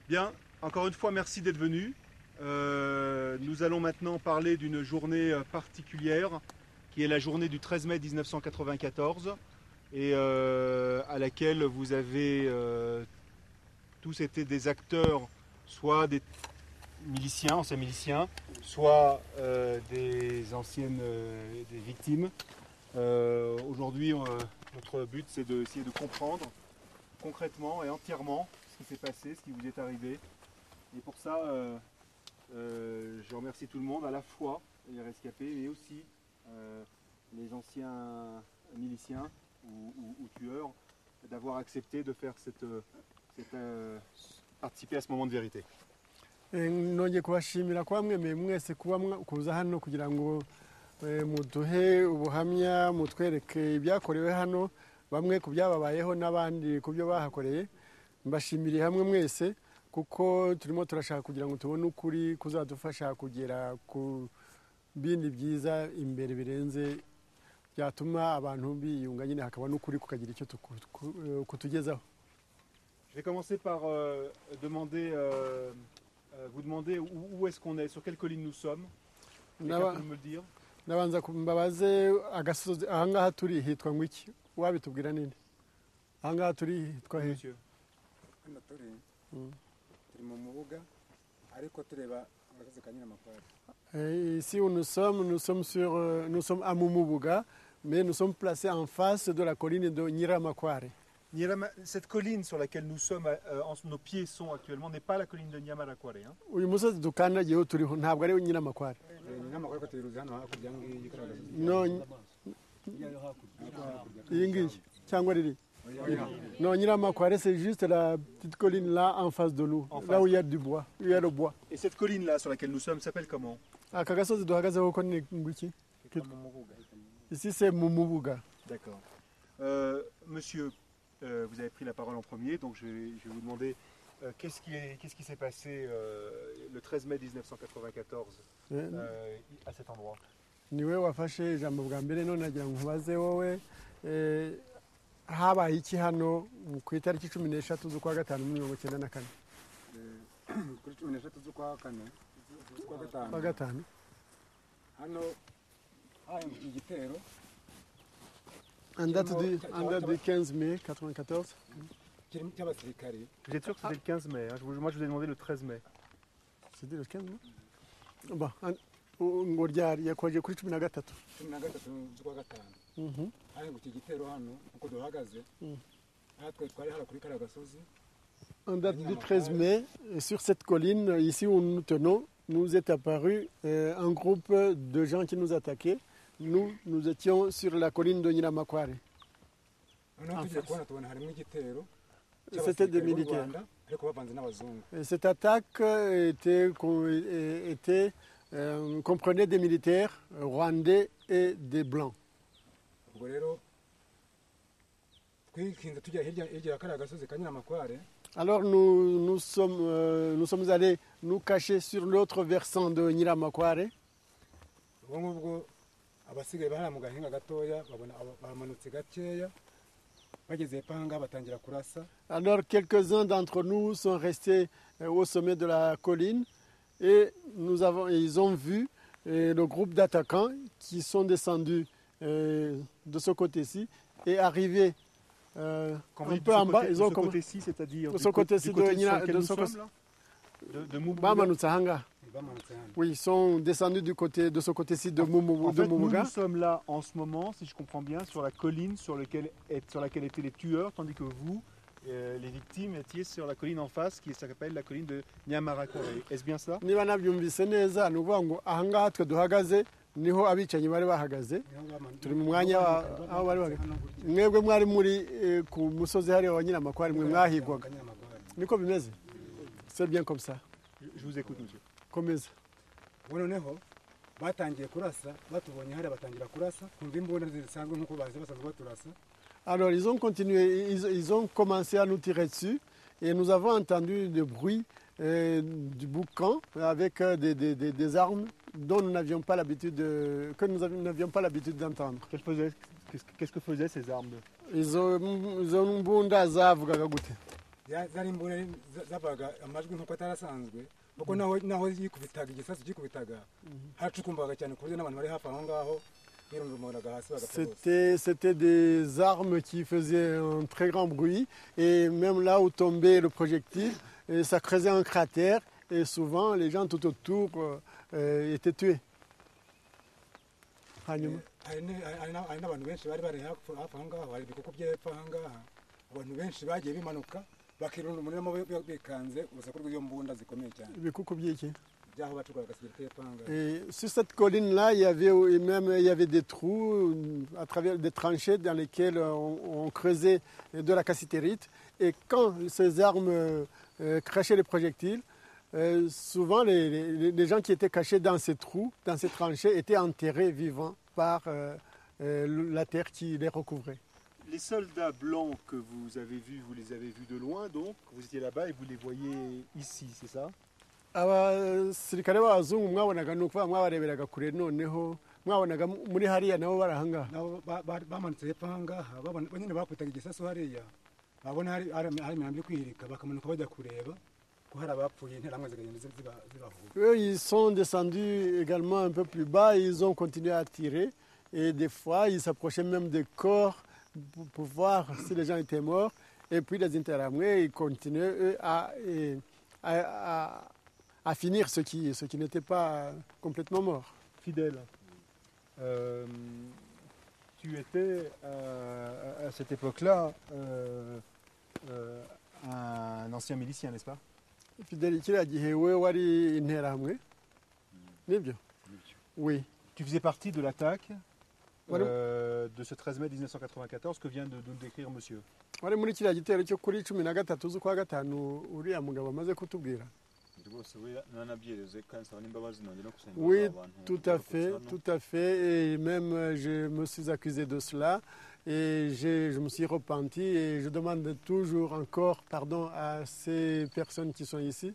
Bien, encore une fois, merci d'être venu. Nous allons maintenant parler d'une journée particulière, qui est la journée du 13 mai 1994, et à laquelle vous avez tous été des acteurs, soit des miliciens, anciens miliciens, soit des anciennes des victimes. Aujourd'hui, notre but, c'est d'essayer de comprendre concrètement et entièrement ce qui s'est passé, ce qui vous est arrivé. Et pour ça, je remercie tout le monde, à la fois les rescapés, mais aussi les anciens miliciens ou tueurs, d'avoir accepté de faire participer à ce moment de vérité. nongeye kubashimira kwa mwemeye mwese kuza hano kugira ngo muduhe ubuhamya mutwereke ibyakorewe hano bamwe ku byababayeho n'abandi ku byo bahakoreye. Mbashimiriye hamwe mwese kuko turimo turashaka kugira ngo tubone ukuri kuzadufasha kugera ku bindi byiza imbere birenze byatuma abantu biyunga nyine hakaba n'ukuri kukagira icyo kutugezaho. Je vais commencer par vous demander où est-ce qu'on est, sur quelle colline nous sommes. Quelqu'un peut me le dire? Nabanza mbabaze agasozi ahangaha turi hitwa ngwiki wabitubwira ninde? Ahangaha turi hitwa he? Monsieur. Hano turi mu mubuga ariko tureba agasozi ka Nyiramakware. Ici où nous sommes à Mumubuga, mais nous sommes placés en face de la colline de Nyiramakware. Cette colline sur laquelle nous sommes, nos pieds sont actuellement, n'est pas la colline de Nyamarakware. Hein? Uyu musozi dukandagiyeho turiho ntabwo ari Nyiramakware. Nyiramakware ko tuyiruzi hano hakurya ngiyi No, iyi ngiyi cyangwa riri? Non, Nyiramakware, c'est juste la petite colline là en face de nous, là où il y a du bois, où il y a le bois. Et cette colline là sur laquelle nous sommes s'appelle comment? Aka gasozi duhagazeho ko ni ngwiki? Ici c'est Mumubuga. D'accord. Monsieur, vous avez pris la parole en premier, donc je vais vous demander qu'est-ce qui s'est passé le 13 mai 1994 à cet endroit? Niwe wafashe ijambo bwa mbere none nagira ngo nkubaze wowe habaye iki hano ku itariki 13 z'ukwa gatanu 1994? kuri 13 z'ukwa gatanu hano habaye igitero. En date du 15 mai 94. kirimo cy'abasirikare. Vous êtes sûr que c'était le 15 mai hein? Moi je vous ai demandé le 13 mai. C'était le 15 mai? Bon, ngo ryari yakoje kuri 13 z'ukwa gatanu. Hari ngo igitero hano uko duhagaze. Natwe twari hala kuri kara gasozi. En date du 13 mai, sur cette colline, ici où nous tenons, nous est apparu un groupe de gens qui nous attaquaient. Nous étions sur la colline de Nyiramakware. C'était des militaires. Et cette attaque comprenait des militaires rwandais et des blancs. Alors nous sommes allés nous cacher sur l'autre versant de Nyiramakware. Abasigaye bahara mu gahinga gatoya babona bamanutse gakeya bageze panga batangira kurasa. Alors quelques-uns d'entre nous sont restés au sommet de la colline et ils ont vu le groupe d'attaquants qui sont descendus de ce côté-ci et arrivés un peu en bas. Ils ont de ce côté-ci, c'est-à-dire de ce côté-ci de Mumubuga. Oui, ils sont descendus de ce côté-ci de Mumubuga. Nous sommes là en ce moment, si je comprends bien, sur la colline sur laquelle étaient les tueurs, tandis que vous, les victimes, étiez sur la colline en face, qui s'appelle la colline de Nyamarakware. Est-ce bien ça? Niba nabyumvise neza ni ukuvuga ngo ahangaha twe duhagaze niho abicanyi bari bahagaze, turi mu mwanya aho bari bahagaze. Mwebwe mwari muri ku musozi hariya wa Nyiramakware, mwe mwahigwaga. Niko bimeze? C'est bien comme ça. Je vous écoute, monsieur. Komeza. Noneho batangiye kurasa, batubonye hari batangira kurasa, kumva imbunda zisanzwe nkuko basanzwe baturasa. Alors ils ont continué, ils ont commencé à nous tirer dessus et nous avons entendu le bruit du boucan avec des armes dont nous n'avions pas l'habitude d'entendre. Qu'est-ce que faisaient ces armes? Izo mbunda zavugaga gute? zari imbunda zavaga amajwi nk'uko atarasanzwe kuko naho yikubitaga igisasu gikubitaga hacukumbaga cyane ku buryo n'abantu bari hafi aho ngaho birundumuraga hasi bagapfa bose. C'était des armes qui faisaient un très grand bruit et même là où tombait le projectile, ça creusait un cratère et souvent les gens tout autour étaient tués. Hanyuma hari n'abantu benshi bari bari hafi aho ngaho, hari ibikuku by'epfo aho ngaha, abantu benshi bagiye bimanuka bakirunda umuriro bikanze urusaku rw'iyo mbunda zikomeye cyane. ibikuku by'iki? Byaho bacukuye gasigirite y'epfo aho ngaho. Et sur cette colline-là, il y avait des trous à travers des tranchées dans lesquelles on creusait de la cassitérite. Et quand ces armes crachaient les projectiles, souvent les gens qui étaient cachés dans ces trous, dans ces tranchées, étaient enterrés vivants par la terre qui les recouvrait. Les soldats blancs que vous avez vus, vous les avez vus de loin, donc vous étiez là-bas et vous les voyez ici, c'est ça? abasirikare b'abazungu mwabonaga ni ukuvuga mwabareberaga kure, noneho mwabonaga muri hariya nabo bari ahangaha. Nabo bamanutse hepfo aho ngaha, nyine bakubitaga igisasu hariya, babona hari imirambo iri kwihirika bakamanuka bajya kureba ko hari abapfuye, interahamwe zikagenda zibahura. Eux, ils sont descendus également un peu plus bas, ils ont continué à tirer et des fois ils s'approchaient même des corps pour voir si les gens étaient morts. Et puis les interahamwe, ils continuaient eux, à finir ceux qui n'étaient pas complètement morts. Fidèle, tu étais à cette époque-là un ancien milicien, n'est-ce pas? Fidèle, kiriya gihe we wari interahamwe? Nibyo? Oui. Tu faisais partie de l'attaque de ce 13 mai 1994 que vient de nous décrire monsieur. Wari muri kiriya gitero cyo kuri 13 z'ukwa gatanu uriya mugabo amaze kutubwira? Oui, tout à fait, et même je me suis accusé de cela et je me suis repenti et je demande toujours encore pardon à ces personnes qui sont ici.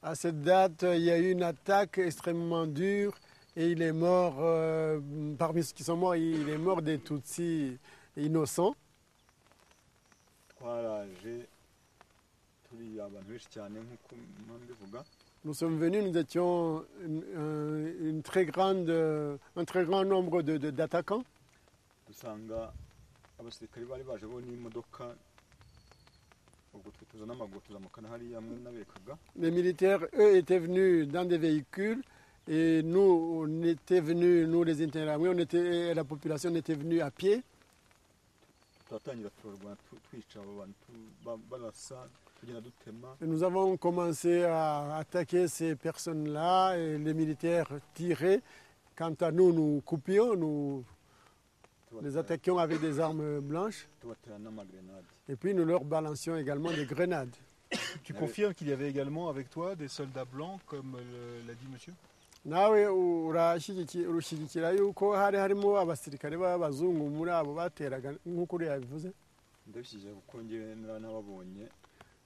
À cette date, il y a eu une attaque extrêmement dure et il est mort, parmi ceux qui sont morts, il est mort des Tutsis innocents. Nous sommes venus, nous étions un très grand nombre d'attaquants. Les militaires, eux, étaient venus dans des véhicules et nous, on était venus, nous les interahamwe, la population était venue à pied. Et nous avons commencé à attaquer ces personnes-là et les militaires tiraient. Quant à nous, nous coupions, nous les attaquions avec des armes blanches. Et puis nous leur balancions également des grenades. Tu confirmes qu'il y avait également avec toi des soldats blancs, comme l'a dit monsieur? Nawe urashyigikira yuko hari harimo abasirikare b'abazungu muri abo bateraga nk'uko uriya yabivuze?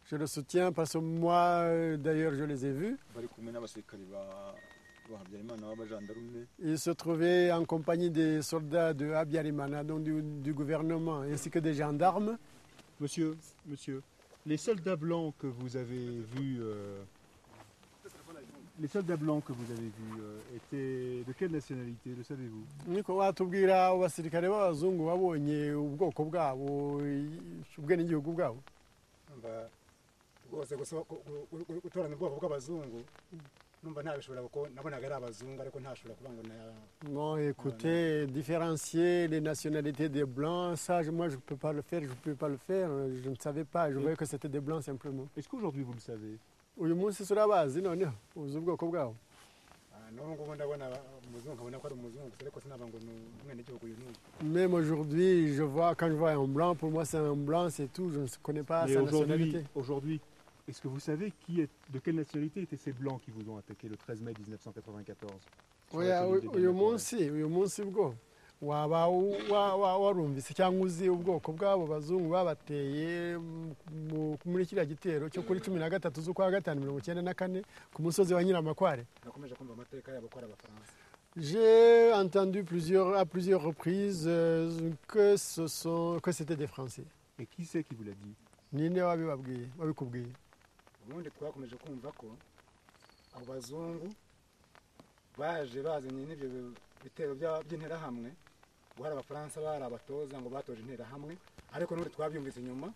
Je le soutiens parce que moi d'ailleurs je les ai vus. Ils se trouvaient en compagnie des soldats de Habyarimana, donc du gouvernement, ainsi que des gendarmes. Monsieur, les soldats blancs que vous avez vus, étaient de quelle nationalité, le savez-vous? Niko watubwira abasirikare b'abazungu babonye ubwoko bwabo, ubwenegihugu bwabo? Rwose gutoranya ubwoko bw'abazungu numva ntabishobora kuko nabonaga ari abazungu ariko ntashobora kuba ngo non, écoutez, différencier les nationalités des blancs, ça moi je peux pas le faire, je ne savais pas, je voyais que c'était des blancs simplement. Est-ce qu'aujourd'hui vous le savez? Uyu munsi surabazi noneho uzi ubwoko bwabo? N'ubu ndabona umuzungu nkabona ko ari umuzungu ariko sinaba ngo ni umwenegihugu uyu n'uyu. Même aujourd'hui, quand je vois un blanc, pour moi c'est un blanc, c'est tout, je ne connais pas sa nationalité. Aujourd'hui, est-ce que vous savez de quelle nationalité étaient ces blancs qui vous ont attaqué le 13 mai 1994? Uyu munsi bwo waba warumvise cyangwa uzi ubwoko bw'abo bazungu babateye muri kiriya gitero cyo kuri 13 z'ukwa gatanu 1994 ku musozi wa Nyiramakware? Nakomeje kumva amateka yabo ko ari Abafaransa. J'ai entendu à plusieurs reprises que c'était des Français. Et qui c'est qui vous l'a dit? Ninde wabikubwiye? ubundi twakomeje kumva ko abo bazungu baje bazanye n'ibyo bitero by'interahamwe ngo hari abafaransa bari abatoza ngo batoje interahamwe ariko n'ubundi twabyumvise inyuma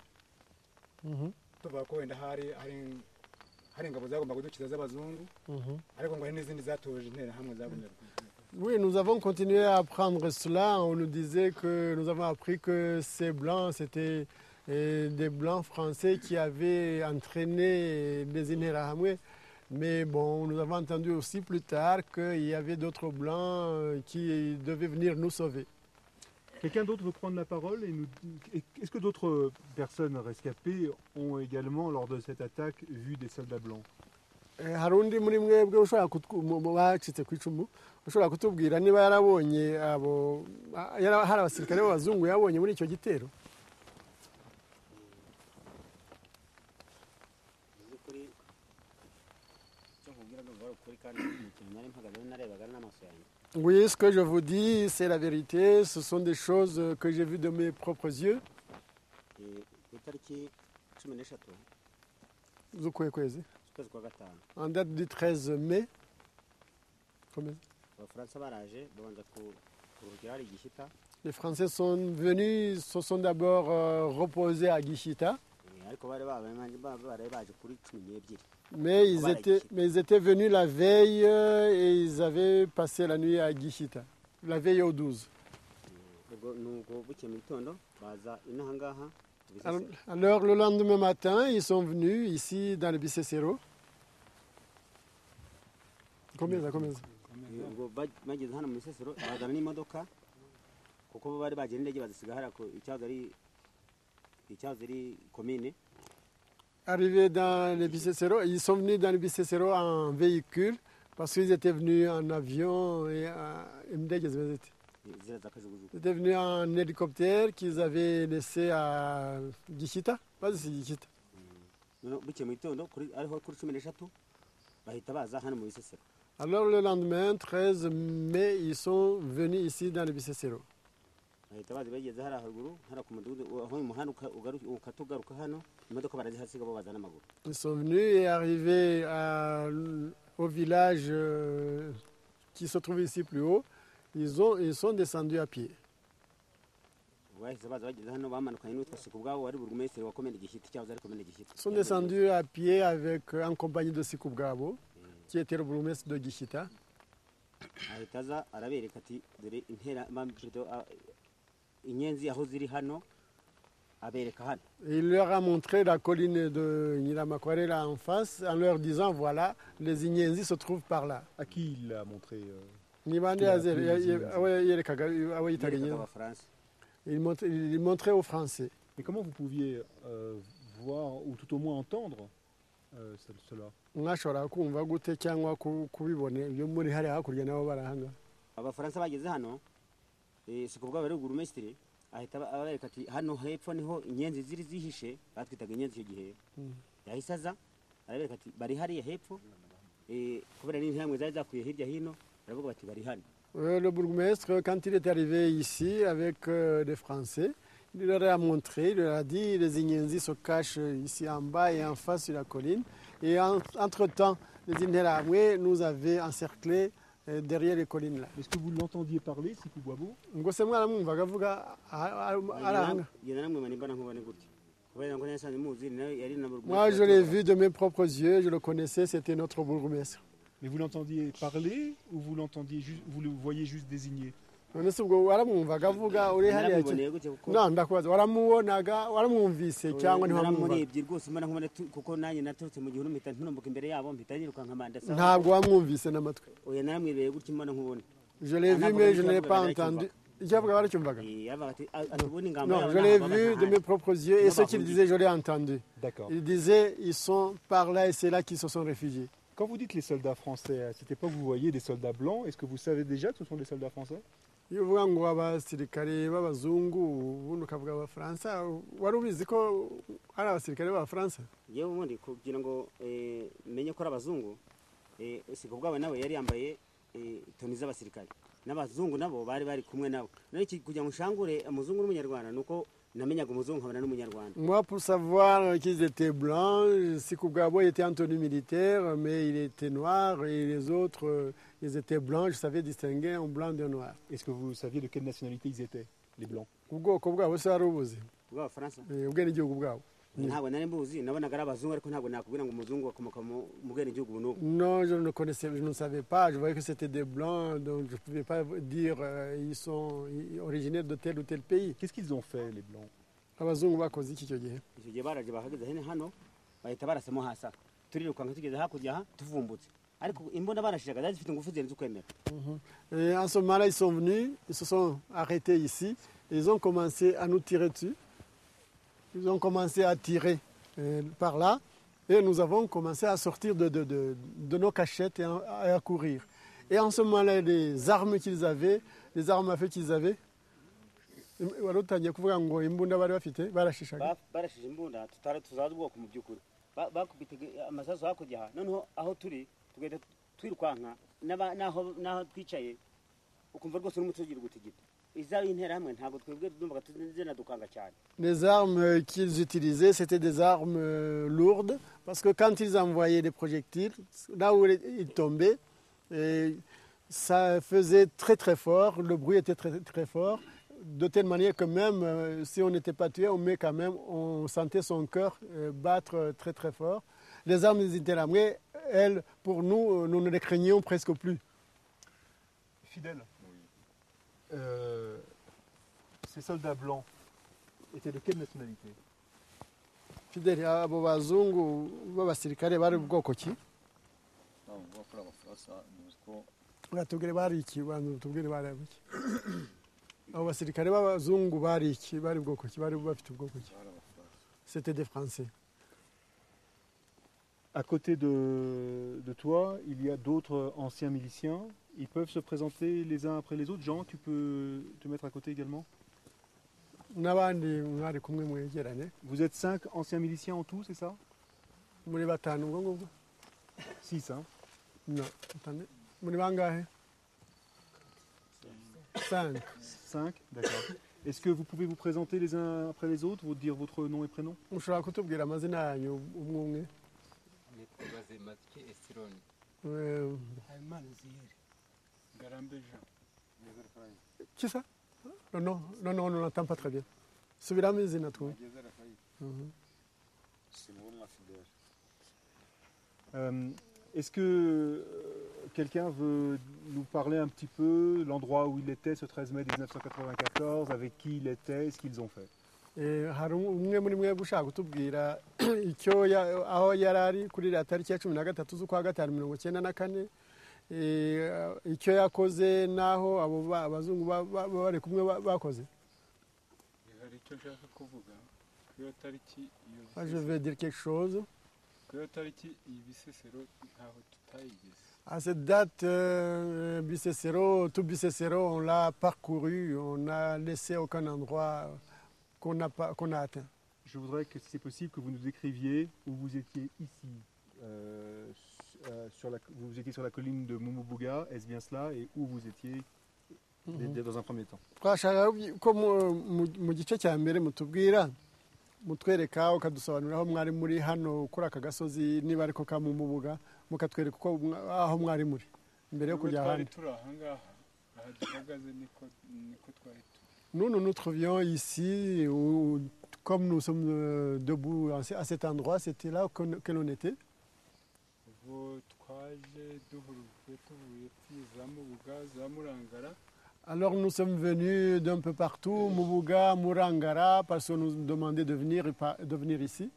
tuvuga ko wenda hari ingabo zagomba kudukiza z'abazungu ariko ngo hari n'izindi zatoje interahamwe zagomba. Oui, nous avons continué à apprendre cela. On nous disait que nous avons appris que ces blancs, c'était des blancs français qui avaient entraîné les Interahamwe. Mais bon, nous avons entendu aussi plus tard qu'il y avait d'autres blancs qui devaient venir nous sauver. Quelqu'un d'autre veut prendre la parole est-ce que d'autres personnes rescapées ont également, lors de cette attaque, vu des soldats blancs? Hari undi muri mwebwe ushobora bacitse ku icumu ushobora kutubwira niba yarabonye hari abasirikare b'abazungu yabonye muri icyo gitero? Oui, ce que je vous dis, c'est la vérité. Ce sont des choses que j'ai vues de mes propres yeux. En date du 13 mai. Les Français sont venus, se sont d'abord reposés à Gishita. Mais ils étaient venus la veille et ils avaient passé la nuit à Gishita, la veille au 12. Alors le lendemain matin, ils sont venus ici dans le Bisesero. Combien ça? Arrivés dans le Bisesero, ils sont venus dans le Bisesero en véhicule parce qu'ils étaient venus en avion et ils étaient venus en hélicoptère qu'ils avaient laissé à Gishita. Pas de Gishita. Alors le lendemain, 13 mai, ils sont venus ici dans le Bisesero. Ils sont venus et arrivés au village qui se trouve ici plus haut. Ils sont descendus à pied. Ils sont descendus à pied en compagnie de Sikubgabo, qui était le bourgmestre de Gishita. Il leur a montré la colline de Nyiramakware là en face en leur disant voilà, les Inyenzi se trouvent par là. À qui il l'a montré Il montrait aux Français. Mais comment vous pouviez voir ou tout au moins entendre cela? ahita abereka ati hano hepfo niho inyenzi ziri zihishe batwitaga inyenzi icyo gihe yahise aza arabereka ati bari hariya hepfo kubera n'intambwe zari zakuye hirya hino baravuga bati bari hano. Le bourgmestre, quand il est arrivé ici avec des Français, il leur a montré, il leur a dit les Inyenzi se cachent ici en bas et en face sur la colline. Et entre-temps, les Interahamwe nous avaient encerclés derrière les collines là. Est-ce que vous l'entendiez parler, Sikubwabo? Moi je l'ai vu de mes propres yeux, je le connaissais, c'était notre bourgmestre. Mais vous l'entendiez parler ou vous l'entendiez juste, vous le voyez juste désigner? Non, ndakubaza waramubonaga waramwumvise cyangwa ntabwo wamwumvise n'amatwi? Je l'ai vu mais je ne l'ai pas entendu. Non, je l'ai vu de mes propres yeux et ce qu'il disait, je l'ai entendu. Il disait, ils sont par là et c'est là qu'ils se sont réfugiés. Quand vous dites les soldats français, à cette époque vous voyez des soldats blancs, est-ce que vous savez déjà que ce sont des soldats français? Iyo uvuga ngo abasirikare b'abazungu ubundi ukavuga abafaransa wari ubizi ko ari abasirikare b'abafaransa? Yewe ubundi kugira ngo menye ko ari abazungu Sikubwabo nawe yari yambaye toni z'abasirikare n'abazungu nabo bari kumwe nabo none iki kugira ngo nshangure umuzungu n'umunyarwanda nuko namenyaga umuzungu nkabona n'umunyarwanda. Moi, pour savoir qu'ils étaient blancs, Sikugabo était en tenue militaire, mais il était noir, et les autres, ils étaient blancs. Je savais distinguer un blanc d'un noir. Est-ce que vous saviez de quelle nationalité ils étaient, les blancs? Ubwoko bwabo se wari ubuzi? Bw'abafaransa Ubwenegihugu bwabo? ntabwo nari mbuzi nabonaga ari abazungu ariko ntabwo nakubwira ngo umuzungu akomoka mu bwenegihugu buno. Non, je ne connaissais, je ne savais pas. Je voyais que c'était des blancs, donc je ne pouvais pas dire ils sont originaires de tel ou tel pays. Qu'est-ce qu'ils ont fait, les blancs? Abazungu bakoze iki icyo gihe? Icyo gihe baraje bahagaze hano bahita barasamo hasa turirukanka tugeze hakurya aha tuvumbutse ariko imbunda barashiraga zari zifite ingufu zirenze ukwemera. Et en ce moment-là, ils sont venus, ils se sont arrêtés ici, et ils ont commencé à nous tirer dessus. Ils ont commencé à tirer par là, et nous avons commencé à sortir de nos cachettes et à courir. Et en ce moment-là, les armes qu'ils avaient, les armes à feu qu'ils avaient, wari utangiye kuvuga ngo imbunda bari bafite barashishaga. Barashije imbunda tuzaza ubwoko mu by'ukuri bakubitaga amasasu hakurya aha noneho aho turi tugenda twirukanka n'aho twicaye ukumva rwose n'umutwe ugira gutigita izari interahamwe ntabwo twebwe dumvaga dukanga cyane. Les armes qu'ils utilisaient, c'était des armes lourdes, parce que quand ils envoyaient des projectiles, là où ils tombaient, ça faisait très très fort, le bruit était très très fort, de telle manière que même si on n'était pas tué, mais quand même on sentait son cœur battre très très fort. Les armes des interahamwe, elles, pour nous, nous ne les craignions presque plus. Fidèle. Ces soldats blancs étaient de quelle nationalité? Fidèle, abo bazungu b'abasirikare bari bwoko ki? Batubwire bari iki, batubwire bari iki. Abo basirikare b'abazungu bari iki, bari bwoko ki, bari bafite ubwoko ki? C'était des Français. À côté de toi, il y a d'autres anciens miliciens. Ils peuvent se présenter les uns après les autres. Jean, tu peux te mettre à côté également. N'abandi mwari kumwe mwegerane. Vous êtes 5 anciens miliciens en tout, c'est ça? Muri batanu ubwo ngubwo? 6, hein? Non, attendez. Muri bangahe? 5. 5, d'accord. Est-ce que vous pouvez vous présenter les uns après les autres, vous dire votre nom et prénom? Mushobora kutubwira amazina yanyu umwe umwe? Nitwaze Matike Esironi. Qui ça? Non, on n'entend pas très bien. Subiramo izina twumve. Est-ce que quelqu'un veut nous parler un petit peu de l'endroit où il était ce 13 mai 1994, avec qui il était, ce qu'ils ont fait? Hari umwe muri mwe gushaka kutubwira icyo aho yari ari kuri iriya tariki ya 13 z'ukwa gatanu 1994, icyo yakoze n'aho abo abazungu bari kumwe bakoze. Hari icyo nshaka kuvuga kuri iyo tariki. Je vais dire quelque chose. Kuri iyo tariki iyi Bisesero ntaho tutayigeze. À cette date, Bisesero, tout Bisesero, on l'a parcouru, on n'a laissé aucun endroit qu'on a atteint. Je voudrais que, si c'est possible, que vous nous décriviez où vous étiez ici. Vous étiez sur la colline de Mumubuga, est-ce bien cela, et où vous étiez dans un premier temps? Twashaka ko mu gice cya mbere mutubwira mutwereka ukadusobanurira aho mwari muri hano kuri aka gasozi niba ariko ka Mumubuga mukatwereka uko aho mwari muri mbere yo kujya ahandi. Turi aha ngaha aha duhagaze niko twari turi. Nous nous trouvions ici, comme nous sommes debout à cet endroit, c'était là que l'on était. Alors nous sommes venus d'un peu partout, Mubuga, Murangara, parce qu'on nous demandait de venir ici.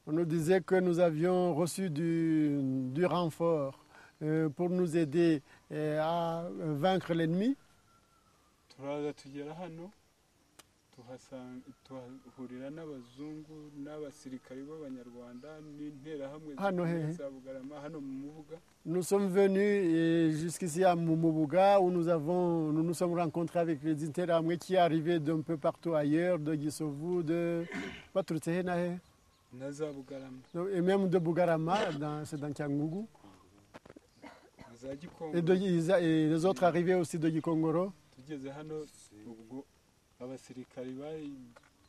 On nous disait que nous avions reçu du renfort pour nous aider à vaincre l'ennemi. Nous sommes venus jusqu'ici à Mumubuga où nous nous sommes rencontrés avec les interahamwe qui arrivaient d'un peu partout ailleurs, de Gisovu, de Baturutsehenahe. na za bugarama Et même de Bugarama, c'est dans Cyangugu. na za gikongo Et les autres arrivés aussi de Gikongoro. tugeze hano ubwo abasirikari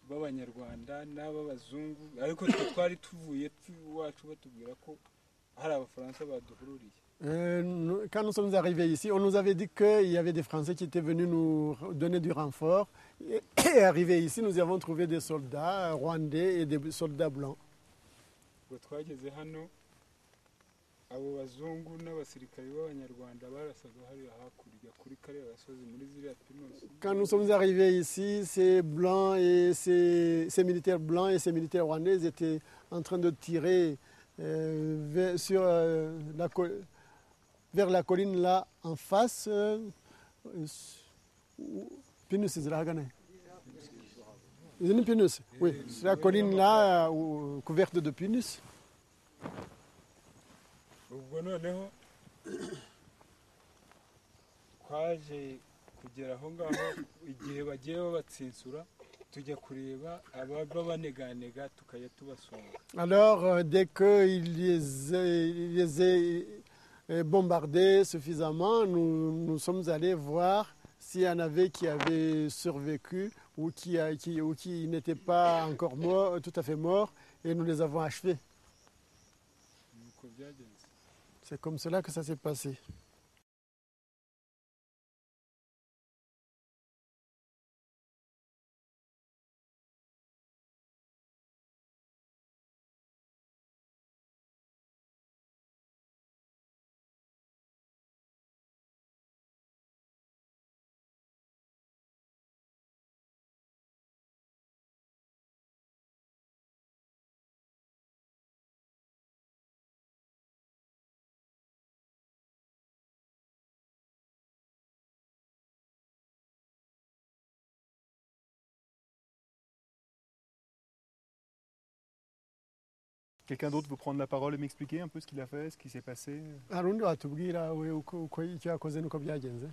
b'abanyarwanda n'ab'abazungu ariko twe twari tuvuye iwacu batubwira ko hari abafaransa baduhururiye. Quand nous sommes arrivés ici, on nous avait dit qu'il y avait des Français qui étaient venus nous donner du renfort. Et arrivés ici, nous avons trouvé des soldats rwandais et des soldats blancs. ubwo twageze hano abo bazungu n'abasirikari b'abanyarwanda barasaga hariya hakurya kuri kariya gasozi muri ziriya pinusi. Quand nous sommes arrivés ici, ces blancs et ces militaires blancs et ces militaires rwandais ils étaient en train de tirer vers la colline là en face. Pinus, Pinus, oui, c'est la colline là couverte de pinus. ubwo noneho twaje kugera aho ngaho igihe bagiye babatsinsura tujya kureba ababa baneganega tukajya tubasonga. Alors, dès qu'ils les aient bombardés suffisamment, nous sommes allés voir s'il y en avait qui avaient survécu ou qui n'étaient pas encore morts, tout à fait morts, et nous les avons achevés. nuko byagenze. C'est comme cela que ça s'est passé. Quelqu'un d'autre veut prendre la parole et m'expliquer un peu ce qu'il a fait, ce qui s'est passé? hari undi watubwira we uko icyo yakoze n'uko byagenze?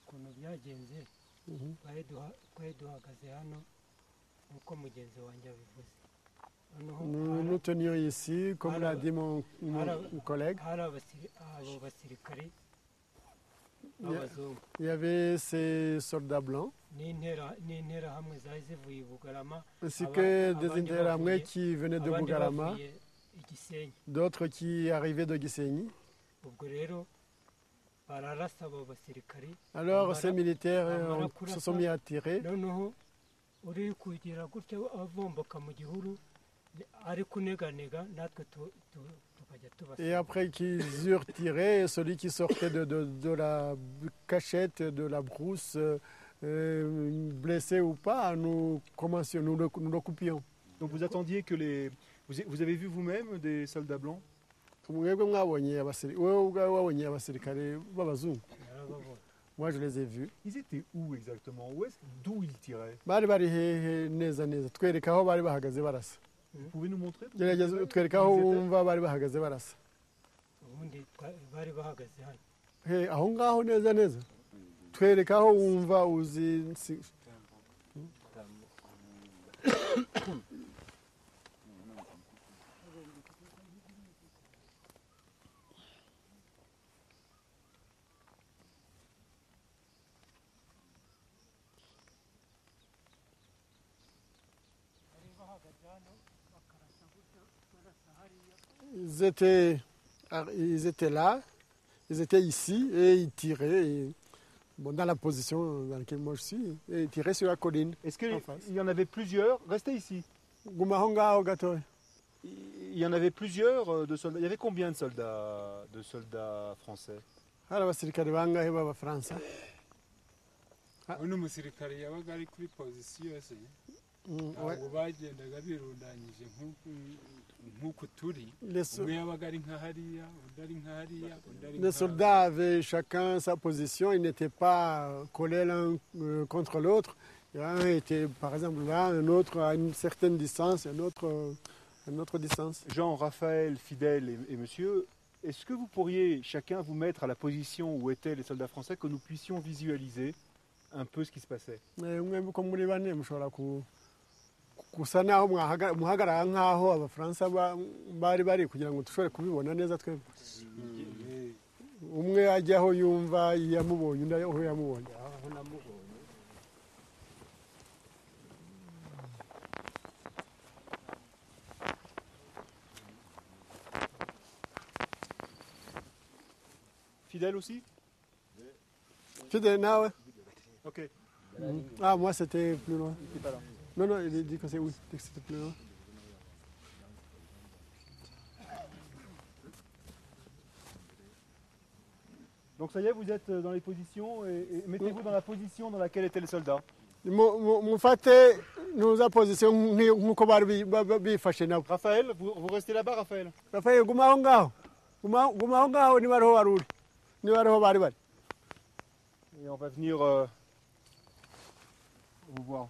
ukuntu byagenze twari duhagaze hano nk'uko mugenzi wanjye abivuze. Nous tenions ici, comme l'a dit mon collègue. hari abo basirikari b'abazungu Il y avait ces soldats blancs, n'interahamwe zari zivuye i Bugarama, ainsi que des interahamwe qui venaient de abandi Bugarama, bavuye i Gisenyi. d'autres qui arrivaient de Gisenyi. ubwo rero bararasa abo basirikari. Alors ces militaires Amara se sont mis à tirer. noneho uri kugira gutyo avomboka mu gihuru ari kuneganega natwe tukajya tubasa. Et après qu'ils eurent tiré, celui qui sortait de la cachette, de la brousse, blessé ou pas, nous le coupions. Donc vous attendiez que les... Vous avez vu vous-même des soldats blancs? Mwebwe mwabonye wowe ubwawe wabonye abasirikare b'abazungu? Narababonye. Moi je les ai vus. Ils étaient où exactement? D'où ils tiraient? Bari hehe neza neza, twereka aho bari bahagaze barasa. Vous pouvez nous montrer? Gerageza twereka aho wumva bari bahagaze barasa. ubundi bari bahagaze hano. Aho ngaho neza neza, twereka aho wumva uzi. Ils étaient là, ils étaient ici et ils tiraient dans la position dans laquelle moi je suis, et ils tiraient sur la colline. Est-ce qu'il y en avait plusieurs? Restez ici. Il y en avait plusieurs de soldats. Il y avait combien de soldats français? uno musirikare yabaga ari kuri pozisiyo se ntabwo bagendaga birundanyije nk'uko turi. umwe yabaga ari nka hariya undi ari nka hariya undi ari nka Les soldats avaient chacun sa position, ils n'étaient pas collés l'un contre l'autre. Un était par exemple là, un autre à une certaine distance, un autre à une autre distance. Jean, Raphaël, Fidèle et monsieur, est-ce que vous pourriez chacun vous mettre à la position où étaient les soldats français, que nous puissions visualiser un peu ce qui se passait? gusa naho muhagarara nk'aho abafaransa bari kugira ngo dushobore kubibona neza twebwe. Umwe ajya aho yumva yamubonye undi aho yamubonye. aho namubonye Fidèle aussi? Fidèle, nawe? Ok. Ah, moi c'était plus loin. Il n'était pas là. Non, non, il dit que c'est oui, que c'était plus loin. Donc ça y est, vous êtes dans les positions et mettez-vous dans la position dans laquelle étaient les soldats. Mufate nuza position nkuko bari bifashe nabo. Raphaël, vous restez là-bas, Raphaël. Raphaël, guma aho ngaho. Guma aho ngaho ni bariho baruri. Ni bariho bari bari. Et on va venir vous voir.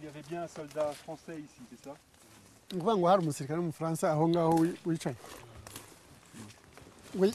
Il y avait bien un soldat français ici, c'est ça? Nguvuga ngo hari umusirikare w'umufaransa aho ngaho wicaye. Oui.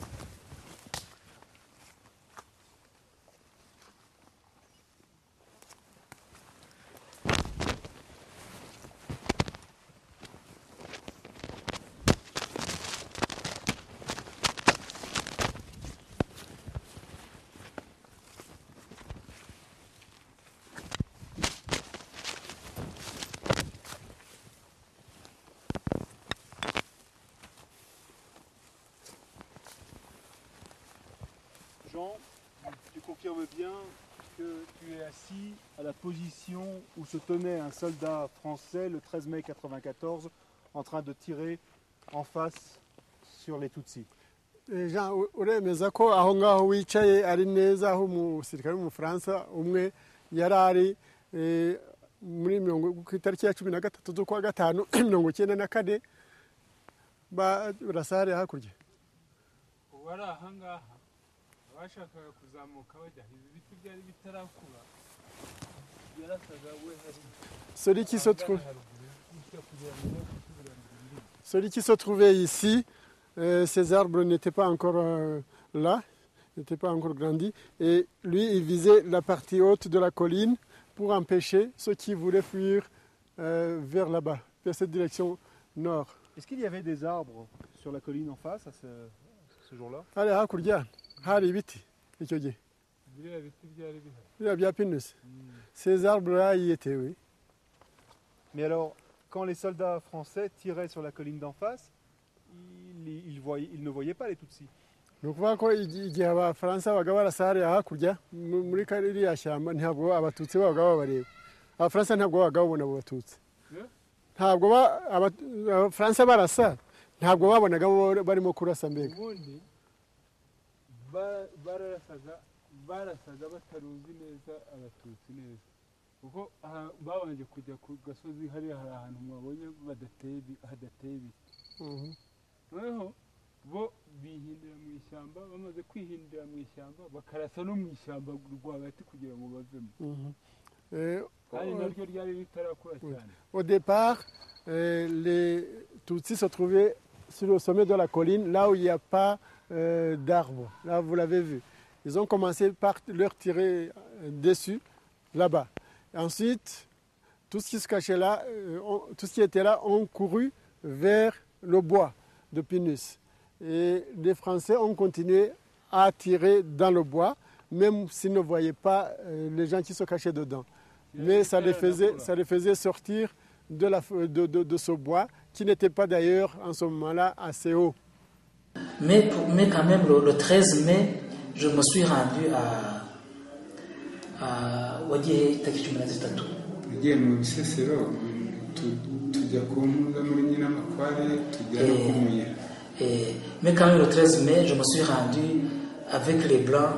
Jean, tu confirmes bien que tu es assis à la position où se tenait un soldat français le 13 mai 1994 en train de tirer en face sur les Tutsis. Jean, uremeza ko aho ngaho wicaye ari neza aho umusirikare w'umufaransa umwe yari ari muri ku itariki ya 13 z'ukwa gatanu 1994 barasare hakurya. Wari aha ngaha abashakaga kuzamuka bajya ibiti byari bitarakura yarasaga we hari celui qui se trouvait ici, ces arbres n'étaient pas encore là, n'étaient pas encore grandis, et lui il visait la partie haute de la colline pour empêcher ceux qui voulaient fuir vers là-bas, vers cette direction nord. Est-ce qu'il y avait des arbres sur la colline en face à ce jour-là? Allez, hakurya hari ibiti icyo gihe. biriya biti byari bihari Biriya bya pinusi. Ces arbres-là y étaient, oui. Mais alors, quand les soldats français tiraient sur la colline d'en face, ils ne voyaient pas les Tutsis. Ni ukuvuga ko igihe abafaransa babaga barasariye hakurya muri kariya shyamba ntabwo abatutsi babaga babareba. Abafaransa ntabwo babaga babona abo batutsi. Ntabwo abafaransa barasa ntabwo babonaga barimo kurasa mbega. ubundi barasaga bataruzi neza abatutsi neza kuko babanje kujya ku gasozi hariya hari ahantu mwabonye hadateye ibiti noneho bo bihindira mu ishyamba bamaze kwihindira mu ishyamba bakarasa no mu ishyamba rwagati kugira ngo bavemo kandi naryo ryari ritarakura cyane. Au départ, les Tutsis se trouvaient sur le sommet de la colline, là où il n'y a pas d'arbres. Là, vous l'avez vu. Ils ont commencé par leur tirer dessus, là-bas. Ensuite, tout ce qui se cachait là, tout ce qui était là, ont couru vers le bois de pinus. Et les Français ont continué à tirer dans le bois, même s'ils ne voyaient pas les gens qui se cachaient dedans. Mais ça les faisait sortir de ce bois, qui n'était pas d'ailleurs en ce moment-là assez haut. Mais quand même, le 13 mai, je me suis rendu à Wagiye Takicumi na zitatu. Tugiye mu Bisesero tujya ku mpuza muri Nyinamakware tujya no kumuyira. Mais quand même le 13 mai, je me suis rendu avec les Blancs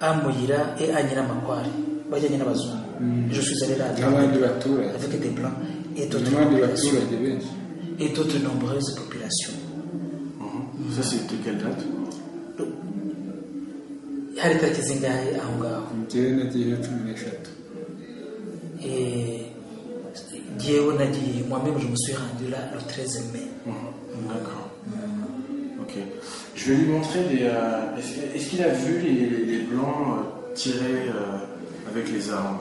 à Moïra et à Nyiramakwari. Je suis allé là avec des Blancs et d'autres populations. Et d'autres nombreuses populations. Ça, c'était quelle date? Hari tariki zingahe aho ngaho? Njyewe nagiye 13. Et Dieu n'a dit, moi-même je me suis rendu là le 13 mai. D'accord. Ok. Je vais lui montrer des. Est-ce qu'il a vu les blancs tirer avec les armes?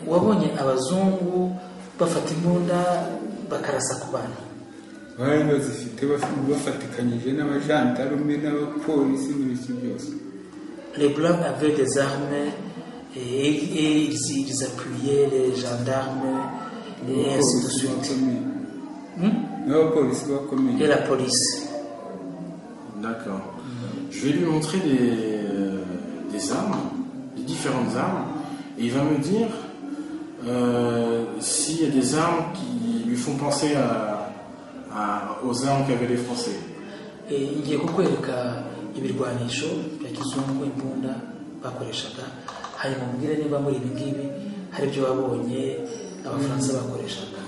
Wabonye abazungu bafata imbunda bakarasa ku bantu? Bari bazifite bafatikanyije n'abajandarume n'abapolisi n'ibiki byose. Les Blancs avaient des armes et ils appuyaient les gendarmes et ainsi de suite. Et la police. D'accord. Je vais lui montrer des armes, des différentes armes, et il va me dire s'il y a des armes qui lui font penser aux armes qu'avaient les Français. Ngiye kukwereka ibirwanisho bya kizungu imbunda bakoreshaga, hanyuma mbwire niba muri ibi ngibi hari ibyo wabonye abafaransa bakoreshaga.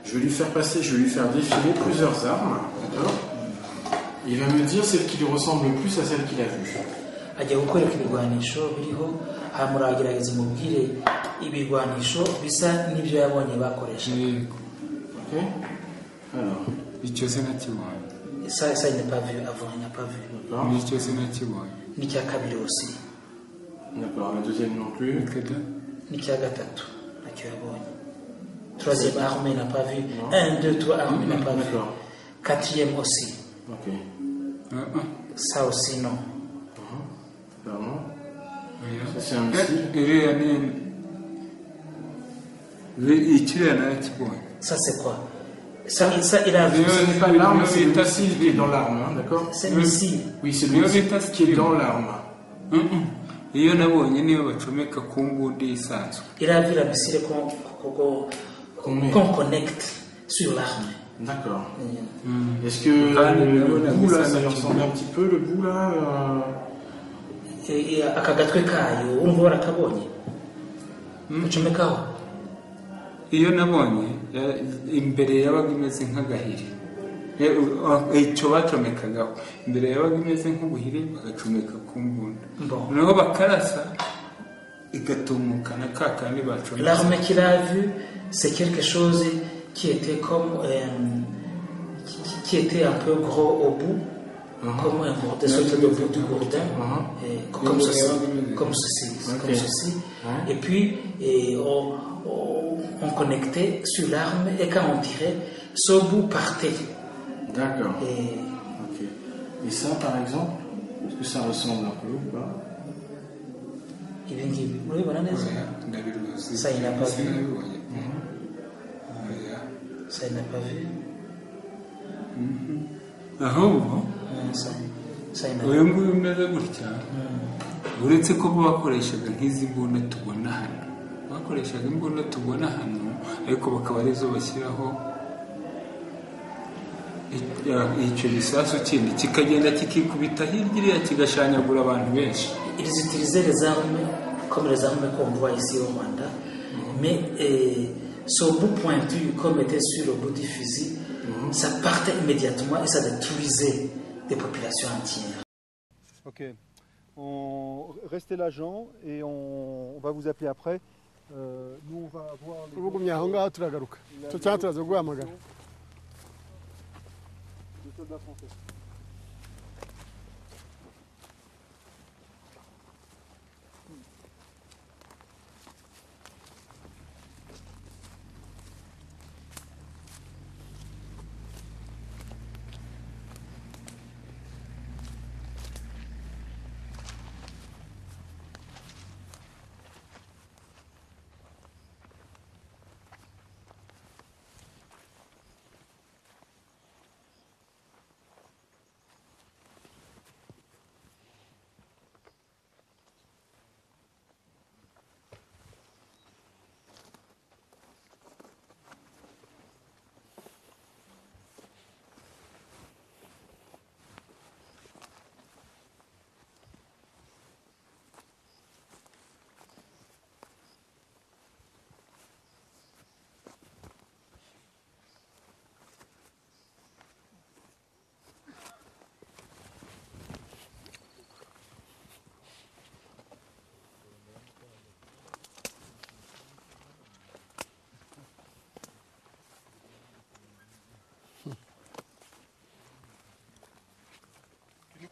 Je vais lui faire passer, je vais lui faire défiler plusieurs armes, d'accord? Il va me dire celle qui lui ressemble le plus à celle qu'il a vue. Ajya kukwereka ibirwanisho biriho, hanyuma uragerageza umubwire ibirwanisho bisa n'ibyo yabonye bakoreshaga. Ok? Alors, icyo se nakibonye. Ça, il n'a pas vu avant, il n'a pas vu. D'accord. Nicyo se nakibonye. N'icya kabiri aussi. D'accord, la deuxième non plus. N'icya gatatu nacyo yabonye. Troisième arme, il n'a pas vu. 1, 2, 3 armes, il n'a pas vu. Quatrième aussi. Ok. Ça aussi, non. Pardon. Ça, c'est un missile. Ça, c'est quoi? Ça, il a vu. Ce n'est pas l'arme, c'est le missile qui est dans l'arme, hein, d'accord? C'est le missile. Oui, c'est le missile qui est dans l'arme. Iyo nabonye niyo bacomeka ku mbunda isanzwe. Il a vu la missile qu'on connecte sur l'arme. D'accord. Est-ce que le bout là, ça lui ressemble un petit peu, le bout là akagatwe kayo urumva barakabonye ucomekaho? Iyo nabonye imbere yabaga imeze nk'agahiri, icyo bacomekagaho imbere yabaga imeze nk'ubuhiri bagacomeka ku mbunda, noneho bakarasa igatumukana ka kandi bacomeka. L'arme qu'il a vu, c'est quelque chose qui était comme qui était un peu gros au bout, comme un des sortes de bout du gourdin, comme ceci. Et puis on connectait sur l'arme et quand on tirait, ce bout partait. D'accord. Ok. Et ça, par exemple, est-ce que ça ressemble un peu ou pas? Ça, il n'a pas vu. Ça, il n'a pas vu. Ahubwo uyu nguyu umeze gutya, uretse ko bakoreshaga nk'izi mbunda tubona hano, bakoreshaga imbunda tubona hano, ariko bakaba arizo bashyiraho icyo gisasu kindi kikagenda kikikubita hirya kigashanyagura abantu benshi. Ils utilisaient les armes comme les armes qu'on voit ici au Rwanda, mais ce bout pointu comme était sur le bout du fusil, ça partait immédiatement et ça détruisait des populations entières. Ok. Restez là, Jean, et on va vous appeler après. Nous, on va voir les... ubugumye aho ngaho turagaruka cyangwa turaza guhamagara Les soldats français.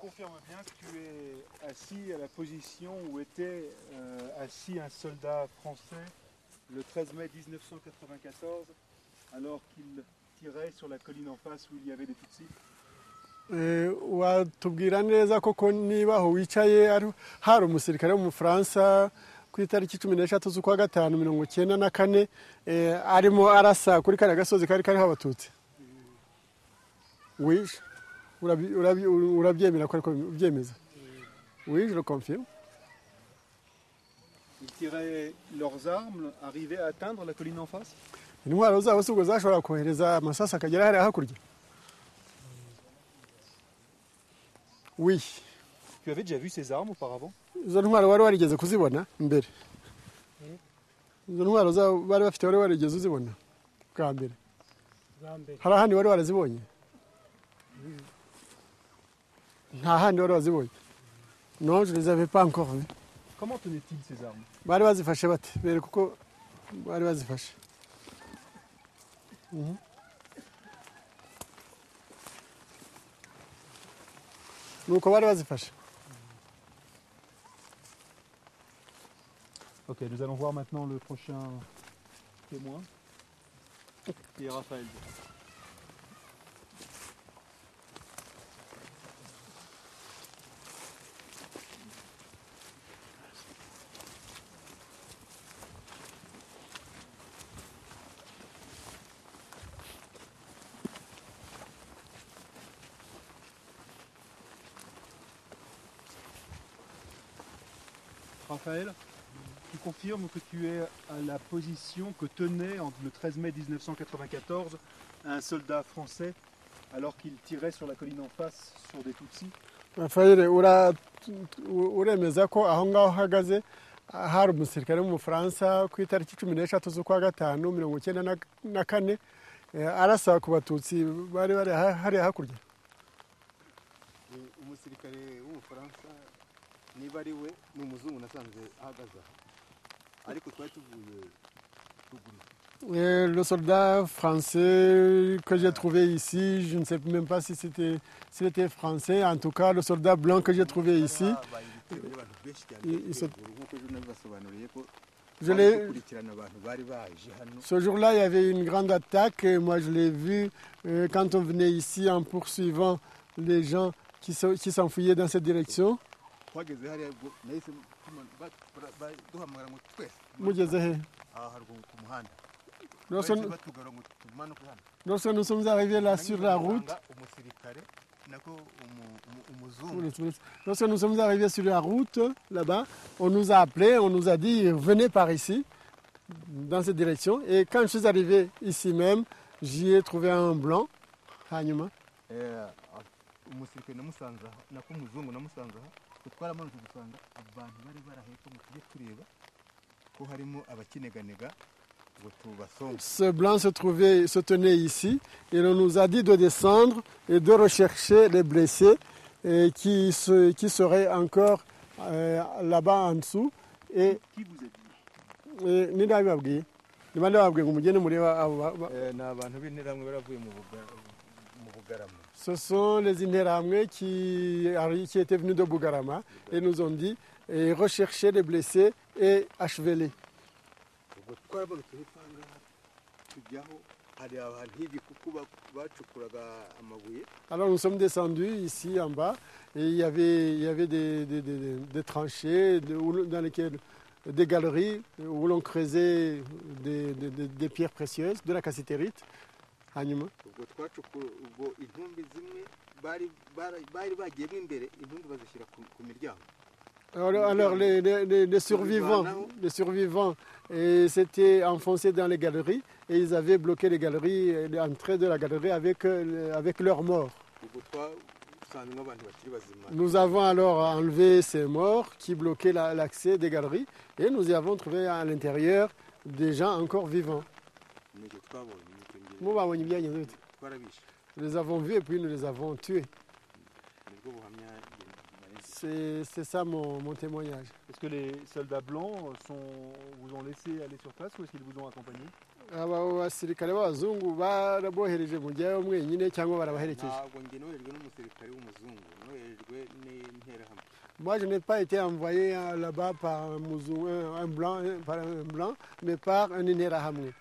confirmes bien que tu es assis à la position où était assis un soldat français le 13 mai 1994, alors qu'il tirait sur la colline en face où il y avait des Tutsis. watubwira neza koko niba aho wicaye hari umusirikare w'umufaransa ku itariki 13 z'ukwa gatanu 1994 arimo arasa kuri kariya gasozi kari kariho abatutsi. Oui, urabyemera ko ariko ubyemeza? Oui, je le confirme. Ils tiraient leurs armes, arrivaient à atteindre la colline en face. Intwaro zabo si ubwo zashobora kohereza amasasu akagera hariya hakurya? Oui. Tu avais déjà vu ces armes auparavant? Izo ntwaro wari warigeze kuzibona mbere? Izo ntwaro zabo bari bafite wari warigeze uzibona bwa mbere? Hari ahandi wari warazibonye? Nta handi wari wazibonye? Non, je les avais pas encore vues. Comment tenaient-ils ces armes? Bari bazifashe bate? Bere kuko bari bazifashe. Nuko bari bazifashe. Ok, nous allons voir maintenant le prochain témoin, qui est Raphaël. Raphaël, tu confirmes que tu es à la position que tenait le 13 mai 1994 un soldat français alors qu'il tirait sur la colline en face sur des Tutsis? Raphaël, uremeza ko aho ngaho uhagaze hari umusirikare w'umufaransa ku itariki 13 z'ukwa gatanu 1994 arasa ku batutsi bari hariya hakurya? Umusirikare w'umufaransa niba ari we ni umuzungu nasanze ahagaze aha ariko twari tuvuye ruguru. Le soldat français que j'ai trouvé ici, je ne sais même pas si c'était français, en tout cas le soldat blanc que j'ai trouvé ici. Ce jour-là, il y avait une grande attaque et moi je l'ai vu quand on venait ici en poursuivant les gens qui s'enfuyaient dans cette direction. Mugeze he? Lorsque nous sommes arrivés là sur la route, là-bas, on nous a appelés, on nous a dit venez par ici, dans cette direction. Et quand je suis arrivé ici même, j'y ai trouvé un blanc. Hanyuma. Ce blanc se tenait ici et on nous a dit de descendre et de rechercher les blessés qui seraient encore là-bas en dessous. Et qui vous a dit? Ce sont les Interahamwe qui étaient venus de Bugarama et nous ont dit rechercher les blessés et achever-les. Alors nous sommes descendus ici en bas et il y avait des tranchées dans lesquelles des galeries où l'on creusait des pierres précieuses, de la cassitérite. Hanyuma. Alors les survivants s'étaient enfoncés dans les galeries et ils avaient bloqué les galeries, l'entrée de la galerie avec leurs morts. Nous avons alors enlevé ces morts qui bloquaient l'accès des galeries et nous y avons trouvé à l'intérieur des gens encore vivants. Nous les avons vus et puis nous les avons tués. C'est ça mon témoignage. Est-ce que les soldats blancs vous ont laissé aller sur place ou est-ce qu'ils vous ont accompagné? aba basirikare b'abazungu barabohereje mu gihe mwenyine cyangwa barabaherekeje? Ntabwo njye noherejwe n'umusirikare w'umuzungu, noherejwe n'interahamwe. Moi, je n'ai pas été envoyé là-bas par un blanc, mais par un interahamwe.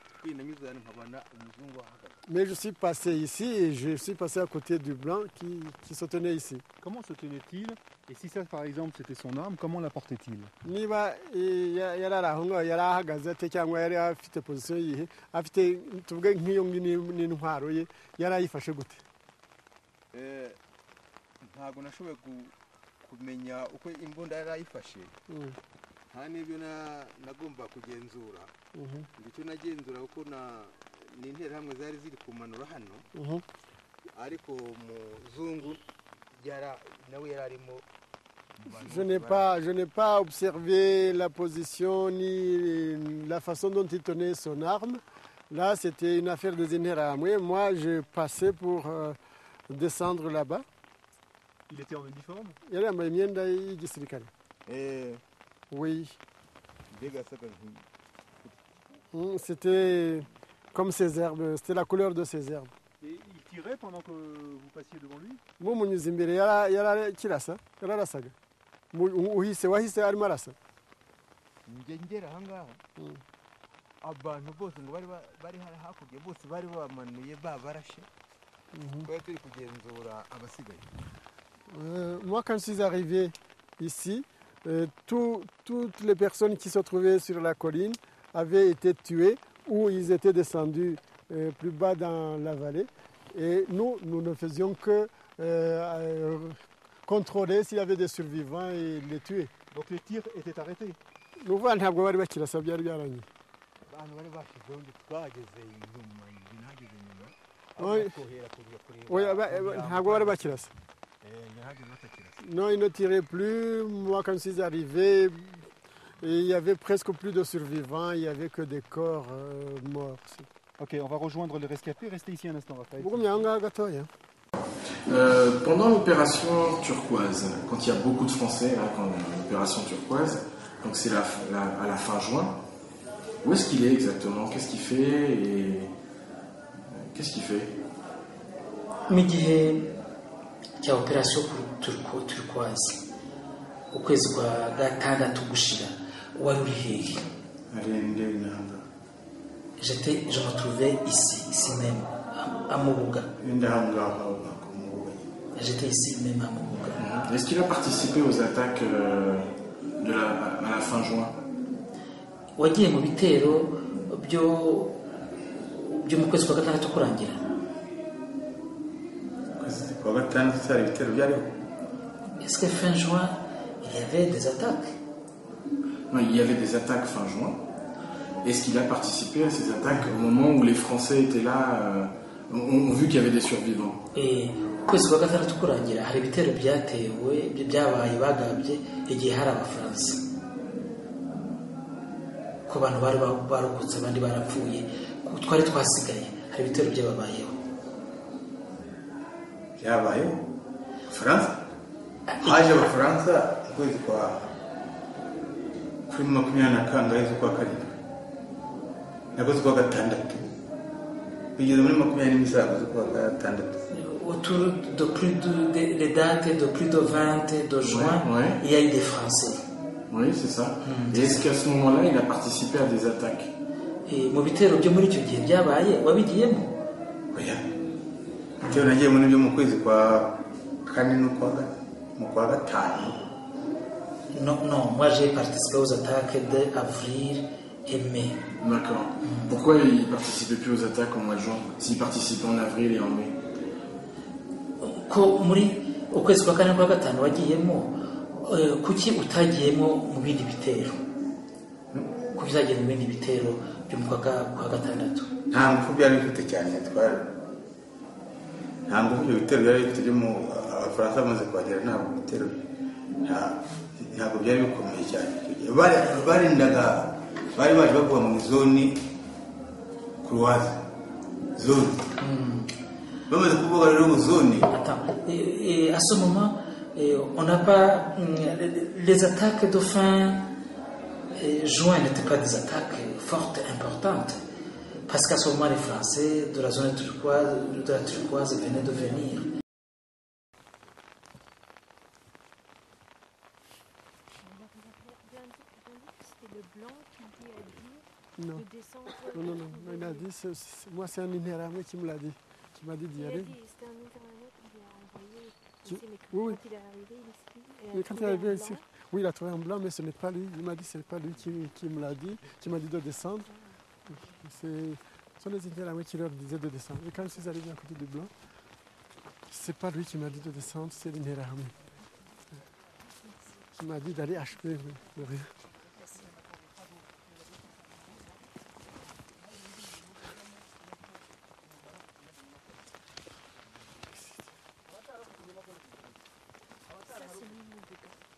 Mais je suis passé ici et je suis passé à côté du blanc qui se tenait ici. Comment se tenait-il? Et si ça, par exemple, c'était son arme, comment la portait-il? Niba yarahagaze ate cyangwa yari afite position yihe, afite tuvuge nk'iyo n'intwaro ye, yarayifashe gute? Ntabwo nashoboye kumenya uko imbunda yarayifashe. Nta n'ibyo nagomba kugenzura. Icyo nagenzura kuko n'interahamwe zari ziri kumanura hano, ariko umuzungu nawe yari arimo. Je n'ai pas observé la position ni la façon dont il tenait son arme. Là, c'était une affaire des interahamwe. Moi, je passais pour descendre là-bas. Il était en uniforme? Yari yambaye imyenda y'igisirikare. Oui. C'était comme ces herbes, c'était la couleur de ces herbes. Et il tirait pendant que vous passiez devant lui? Munyuze imbere yararasa, yararasaga. Wahise arimo arasa. Njye ngera ahangaha abantu bose ngo bari hakurya bose bari bamanuye babarashe. Twari turi kugenzura abasigaye. Moi, quand je suis arrivé ici, toutes les personnes qui se trouvaient sur la colline avaient été tuées ou ils étaient descendus plus bas dans la vallée. Et nous ne faisions que contrôler s'il y avait des survivants et les tuer. Donc les tirs étaient arrêtés? Nous voyons ntabwo bari bakirasa byari byarangiye. Abantu bari bashizeho ndi twageze inyuma, nageze inyuma. Ntabwo bari bakirasa. Non, ils ne tiraient plus. Moi, quand je suis arrivé, il y avait presque plus de survivants, il n'y avait que des corps morts. Ok, on va rejoindre les rescapés. Restez ici un instant, Raphaël. Pendant l'opération turquoise, quand il y a beaucoup de Français, quand l'opération turquoise, donc c'est à la fin juin, où est-ce qu'il est exactement? Qu'est-ce qu'il fait et qu'est-ce qu'il fait? cya operation turquoise ukwezi kwa gatandatu gushira wari uri hehe? Je me trouvais ici même à Mobuga. J'étais ici même à Mobuga. Est-ce qu'il a participé aux attaques à la fin juin? Wagiye mu bitero byo mu kwezi kwa gatandatu kurangira? Est-ce que fin juin, il y avait des attaques? Non, il y avait des attaques fin juin. Est-ce qu'il a participé à ces attaques au moment où les Français étaient là, ont vu qu'il y avait des survivants? Kwezi kwa gatandatu kurangira hari ibitero byatewe byabaye bagabye igihe hari abafaransa ko abantu bari barokotse abandi barapfuye twari twasigaye hari ibitero byababayeho. Byabayeho France haje abafaransa ukwezi kwa 24 z'ukwa karindwi nakoze kwa gatandatu bigeze muri 27 z'ukwa gatandatu. Autour de les dates de plus de 20 de juin, ouais. Il y a eu des Français. Oui, c'est ça. Et est-ce qu'à ce moment-là, il a participé à des attaques? Et mu bitero byo muri icyo gihe byabaye wabigiyemo? Oya. Cyo nagiye muri byo mu kwezi kwa kane no kwa gatanu. Non, moi j'ai participé aux attaques d'avril et mai. D'accord. Pourquoi il participait plus aux attaques au mois de juin s'il participait en avril et en mai? Ko muri ukwezi kwa kane kwa gatanu wagiyemo kuki utagiyemo mu bindi bitero? Kubizagiye mu bindi bitero byo mu kwa gatandatu? Nta ngufu byari bifite cyane twari. Nta ngufu byo bitero byari bifite byo mu Abafaransa bamaze kwagera ntabwo bitero ntabwo byari bikomeye cyane. Barindaga bari baje bavuga mu zone Croise zone. Et à ce moment, on n'a pas les attaques de fin juin n'étaient pas des attaques fortes, importantes, parce qu'à ce moment les Français de la zone turquoise venaient de venir. C'est le blanc qui lui a dit Non. de descendre. Non, il a dit, moi c'est un Interahamwe qui me l'a dit, qui m'a dit d'y Il a aller. dit, c'était un Interahamwe qui lui a envoyé. Qui- Mais oui, quand il est arrivé ici, Mais quand il est arrivé ici, oui, il a trouvé un blanc, mais ce n'est pas lui. Il m'a dit, ce n'est pas lui qui me l'a dit, qui m'a dit de descendre. Ce sont les Interahamwe qui leur disaient de descendre. Et quand je suis arrivé à côté du blanc, c'est pas lui qui m'a dit de descendre, c'est l'Interahamwe. Qui m'a dit d'aller achever le rien.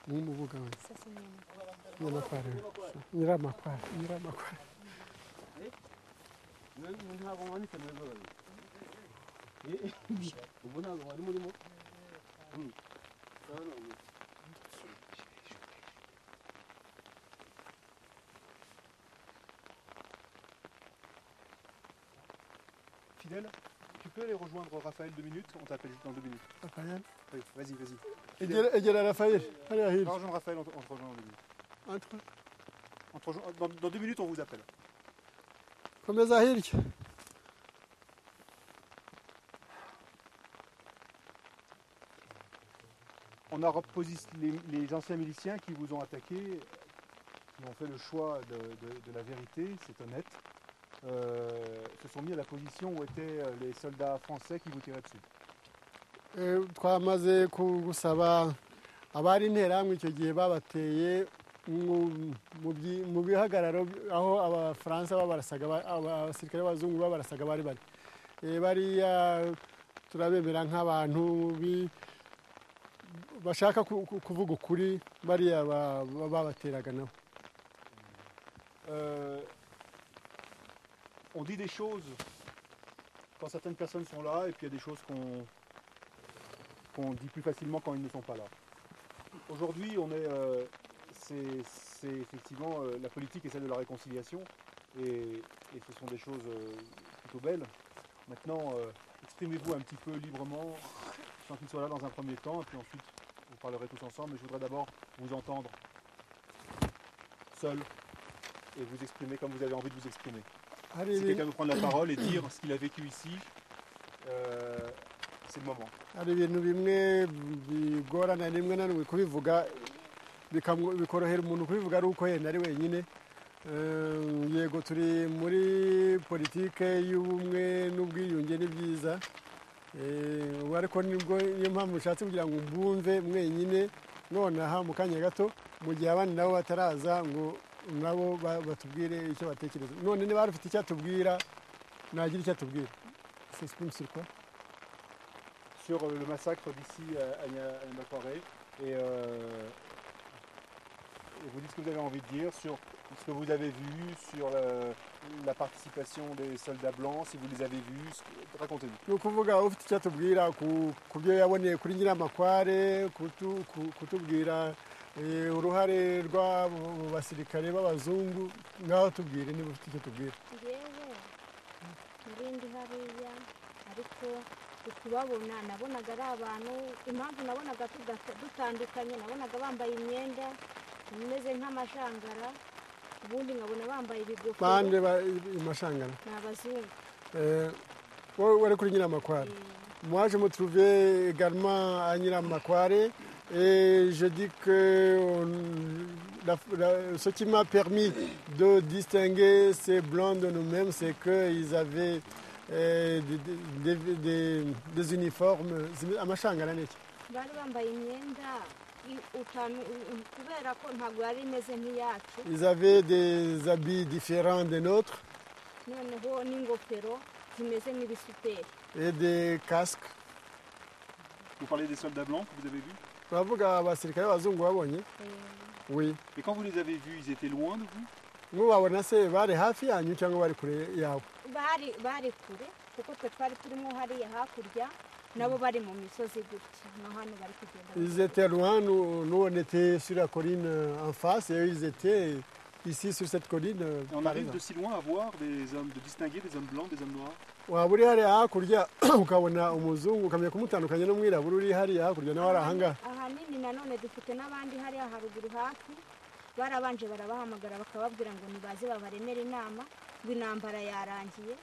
Mumubuga we. ça c'est mignon. Nyamakware. Nyiramakware. Nyiramakware. ntabwo mwanditse neza babiri ubu ntabwo mwari murimo Fidèle, tu peux aller rejoindre Raphaël 2 minutes, on t'appelle juste dans 2 minutes. Raphaël. Oui, vas-y. Egera Raphaël. Allez, Ahil. Rejoins Raphaël, on te rejoint dans 2 minutes. Dans 2 minutes, on vous appelle. Komeza hirya. On a les anciens miliciens qui vous ont attaqué, qui ont fait le choix de la vérité, c'est honnête, se sont mis à la position où étaient les soldats français qui vous tiraient dessus. Twamaze gusaba abari interahamwe icyo gihe babateye mu bihagararo aho abafaransa babarasaga abasirikare b'abazungu babarasaga bari bariya turabemera nk'abantu bashaka kuvuga ukuri bariya babateraga nabo. On dit des choses quand certaines personnes sont là et puis il y a des choses qu'on dit plus facilement quand ils ne sont pas là. Aujourd'hui, c'est effectivement la politique et celle de la réconciliation et ce sont des choses plutôt belles. Maintenant, exprimez-vous un petit peu librement sans qu'ils soient là dans un premier temps et puis ensuite vous parlerez tous ensemble. Mais je voudrais d'abord vous entendre seul et vous exprimer comme vous avez envie de vous exprimer. Si quelqu'un veut prendre la parole et dire ce qu'il a vécu ici, c'est le moment. Hari ibintu bimwe bigorana rimwe na rimwe kubivuga bikorohera umuntu kubivuga ari uko yenda ari wenyine. Yego turi muri politike y'ubumwe n'ubwiyunge ni byiza, ariko niyo mpamvu ushatse kugira ngo mbumve mwenyine nonaha mu kanya gato mu gihe abandi nabo bataraza ngo nabo batubwire icyo batekereza. None niba bafite icyo atubwira nagira icyo atubwira. S'exprime sur quoi? Sur le massacre d'ici à Nyamakware et vous dites ce que vous avez envie de dire sur ce que vous avez vu, sur la participation des soldats blancs, si vous les avez vus, racontez-nous. Ni ukuvuga ufite icyo atubwira ku byo yaboneye kuri Nyiramakware, kutubwira uruhare rw'abo basirikare b'abazungu, ngaho tubwire niba ufite icyo tubwira. Ngewe ndi hariya ariko ukubabona nabonaga ari abantu, impamvu nabonaga dutandukanye, nabonaga bambaye imyenda imeze nk'amashangara, ubundi nkabona bambaye ibigofero. Bande amashangara ni abazungu. Wari kuri Nyiramakware. Moi je me trouvais également à Nyiramakware et je dis que ce qui m'a permis de distinguer ces blancs de nous-mêmes, c'est qu'ils avaient des uniformes. Amashangara ni iki? Bari bambaye imyenda kubera ko ntabwo yari imeze nk'iyacu. Ils avaient des habits différents des nôtres. Noneho n'ingofero zimeze nk'ibisuperi. Et des casques. Vous parlez des soldats blancs que vous avez vus? Turavuga abasirikare b'abazungu babonye. Oui. Et quand vous les avez vus, ils étaient loin de vous? Mubabona se bari hafi yanyu cyangwa bari kure yawe? Bari kure kuko twe twari turimo hariya hakurya nabo bari mu misozi gutya no hano bari kugenda. Ils étaient loin, nous on était sur la colline en face et eux ils étaient ici sur cette colline. Et on par arrive exemple. de si loin à voir des hommes, de distinguer des hommes blancs, des hommes noirs. waba uri hariya hakurya ukabona umuzungu ukamenya kumutandukanya n'umwirabura uri hariya hakurya nawe ari ahangaha. ahanini nanone dufite n'abandi hariya haruguru hafi barabanje barabahamagara bakababwira ngo nibaze babaremere inama ngo intambara yarangiye.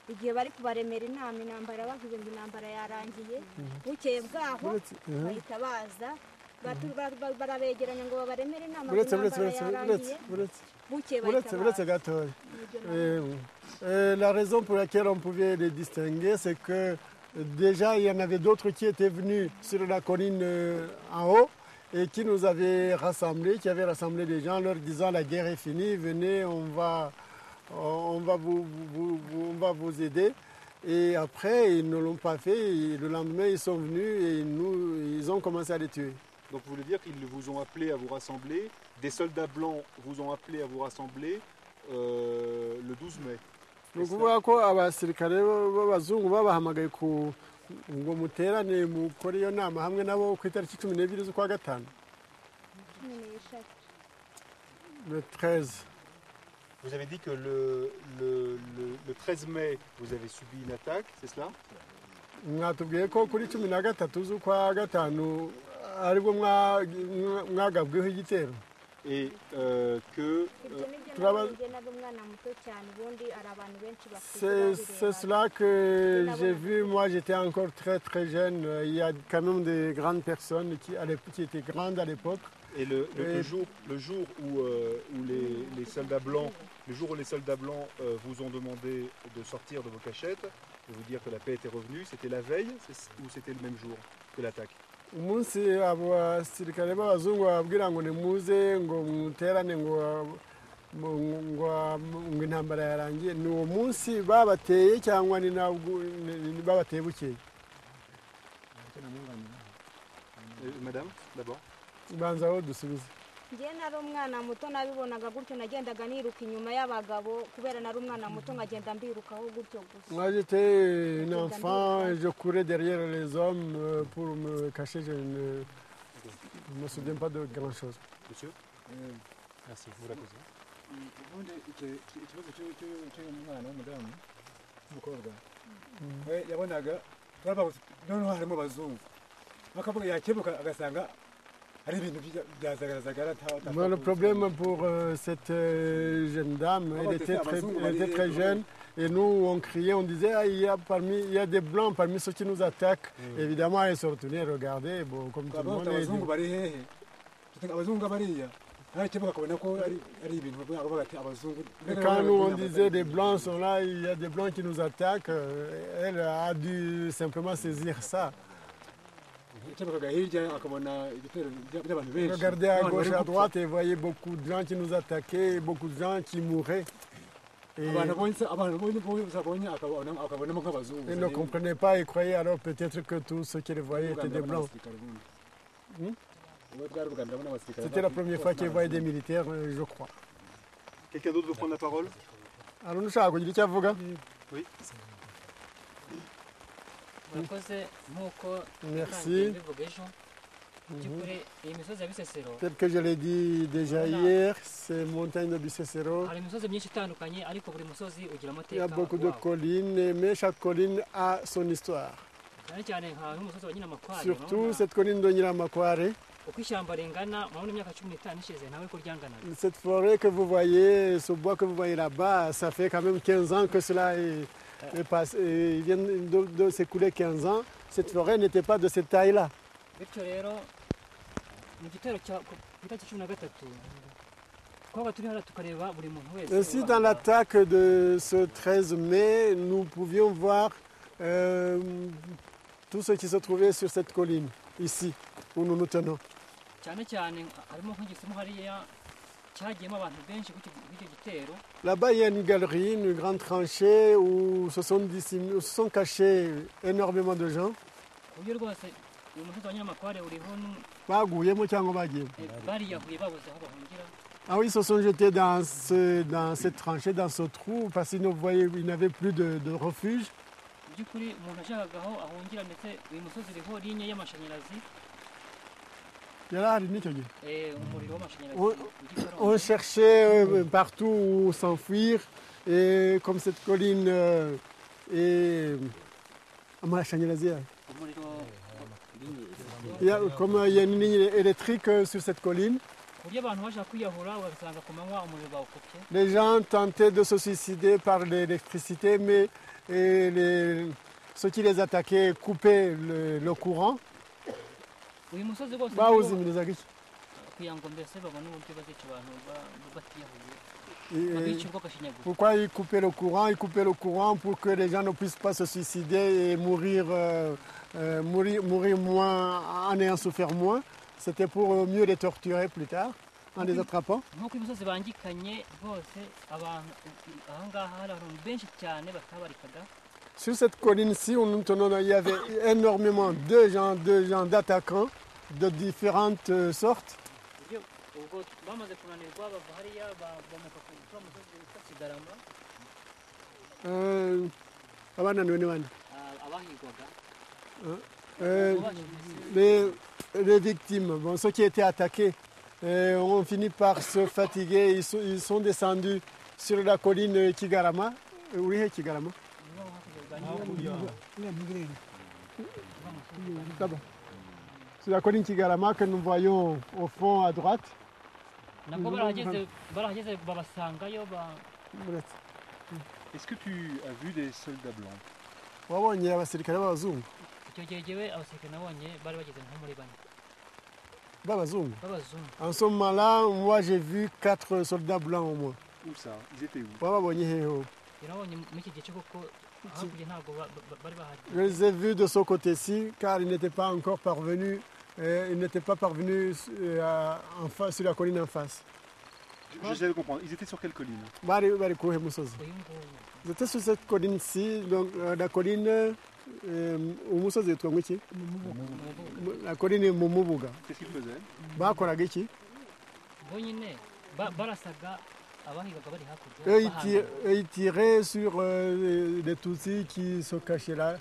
Igihe bari kubaremera inama intambara bavuze ngo intambara yarangiye, bukeye bwaho bahita baza barabegeranya ngo babaremere inama ngo intambara yarangiye. Buretse gatoya. La raison pour laquelle on pouvait les distinguer, c'est que déjà il y en avait d'autres qui étaient venus sur la colline en haut et qui nous avaient rassemblés, qui avaient rassemblé des gens leur disant la guerre est finie, venez, on va vous aider. Et après, ils ne l'ont pas fait. Et le lendemain, ils sont venus et ils ont commencé à les tuer. Donc vous voulez dire qu'ils vous ont appelé à vous rassembler, des soldats blancs vous ont appelé à vous rassembler le 12 mai. Ni ukuvuga ko abasirikare b'abazungu babahamagaye ngo muterane mukore iyo nama hamwe nabo ku itariki 12 z'ukwa gatanu. Le 13. Vous avez dit que le 13 mai, vous avez subi une attaque, c'est cela? Mwatubwiye ko kuri 13 z'ukwa gatanu aribwo mwagabweho igitero. Et que c'est cela que j'ai vu. Moi, j'étais encore très jeune. Il y a quand même des grandes personnes qui étaient grandes à l'époque. Et le jour où les soldats blancs, vous ont demandé de sortir de vos cachettes, de vous dire que la paix était revenue, c'était la veille ou c'était le même jour que l'attaque? Umunsi abasirikare b'abazungu bababwira ngo nimuze ngo muterane ngo intambara yarangiye, ni uwo munsi babateye cyangwa ni babateye bukeye? Madame, d'abord. Banza aho dusubize. Njye nari umwana muto nabibonaga gutyo, nagendaga niruka inyuma y'abagabo kubera nari umwana muto nkagenda mbirukaho gutyo gusa. Moi j'étais un enfant, je courais derrière les hommes pour me cacher, je ne me souviens pas de grand chose. Monsieur? Merci, vous la posez. Ubundi ikibazo cy'umwana w'umudamu w'umukobwa we yabonaga noneho harimo abazungu bakavuga yakebuka agasanga hari ibintu byazagara. Le problème pour cette jeune dame, elle était très jeune et nous on criait, on disait il y a des blancs parmi ceux qui nous attaquent. Évidemment elle se retournait regarder, bon, comme tout le monde. Et quand nous on disait des blancs sont là, il y a des blancs qui nous attaquent, elle a dû simplement saisir ça. Regardez à gauche et à droite et voyez beaucoup de gens qui nous attaquaient, beaucoup de gens qui mouraient. Et ils ne comprenaient pas et croyaient alors peut-être que tous ceux qui les voyaient étaient des blancs. C'était la première fois qu'ils voyaient des militaires, je crois. Quelqu'un d'autre veut prendre la parole? Alors nous savons qu'il y a Oui. Merci. Tel que je l'ai dit déjà hier, c'est montagne de Bisesero. Il y a beaucoup de collines, mais chaque colline a son histoire. Surtout cette colline de Nyiramakware. Cette forêt que vous voyez, ce bois que vous voyez là-bas, ça fait quand même 15 ans que cela est passé. Il vient de s'écouler 15 ans. Cette forêt n'était pas de cette taille-là. Ainsi, dans l'attaque de ce 13 mai, nous pouvions voir tout ce qui se trouvait sur cette colline, ici, où nous nous tenons. Là-bas, il y a une galerie, une grande tranchée où se sont cachés énormément de gens. Ah oui, ils se sont jetés dans cette tranchée, dans ce trou, parce qu'ils n'avaient plus de refuge. On cherchait partout où s'enfuir, et comme cette colline est comme il y a une ligne électrique sur cette colline, les gens tentaient de se suicider par l'électricité, mais ceux qui les attaquaient coupaient le courant. Pourquoi ils coupaient le courant? Ils coupaient le courant pour que les gens ne puissent pas se suicider et mourir moins, en ayant souffert moins. C'était pour mieux les torturer plus tard en les attrapant. Sur cette colline-ci, il y avait énormément de gens d'attaquants de différentes sortes. Les victimes, bon, ceux qui étaient attaqués, ont fini par se fatiguer. Ils sont descendus sur la colline Kigarama. Kigarama. C'est la colline Kigarama que nous voyons au fond à droite. Est-ce que tu as vu des soldats blancs? En ce moment-là, moi j'ai vu 4 soldats blancs au moins. Où ça? Ils étaient où? Je les ai vus de ce côté-ci car ils n'étaient pas encore parvenus. Ils n'étaient pas parvenus sur la colline en face. J'essaie de comprendre. Ils étaient sur quelle colline? Ils étaient sur cette colline-ci, donc la colline la colline Momobuga. Qu'est-ce qu'ils faisaient? Ils tiraient sur les Tutsis qui se cachaient là.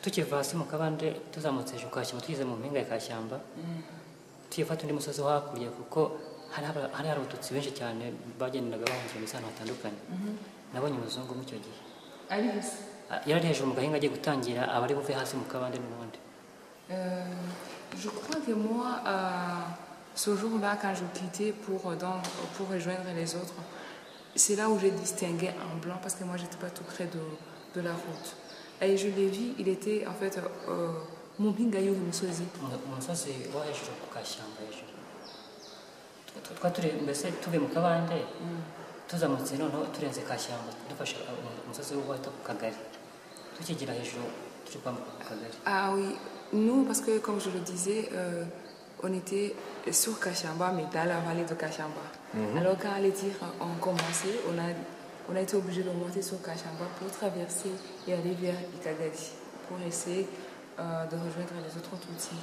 tukiva hasi mu kabande tuzamutse hejuru kashyamba tugeze mu mpinga ya kashyamba tuyifata undi musozi wo hakurya kuko hari abatutsi benshi cyane bagendaga bahungira mu ahantu hatandukanye nabonye umuzungu mu icyo gihe yari hejuru mu gahinga agiye gutangira abari buve hasi mu kabande n'ubundi. Je crois que moi ce jour-là quand je quittais pour rejoindre les autres, c'est là où j'ai distingué un blanc parce que moi j'étais pas tout près de la route. Et je l'ai vu, il était en fait mon bingayo umusozi. Umusozi wo hejuru ku kashyamba hejuru. Twaturi mbese tuve mu kabande tuzamutse noneho turenze kashyamba dufashe umusozi wo hata ku kagari. Tukigira hejuru turi kwa kagari. Ah oui, nous parce que comme je le disais on était sur Kashamba mais dans la vallée de Kashamba. Alors quand les tirs ont commencé, on a été obligé de monter sur Kashamba pour traverser et aller vers Ikagadi pour essayer de rejoindre les autres Tutsis.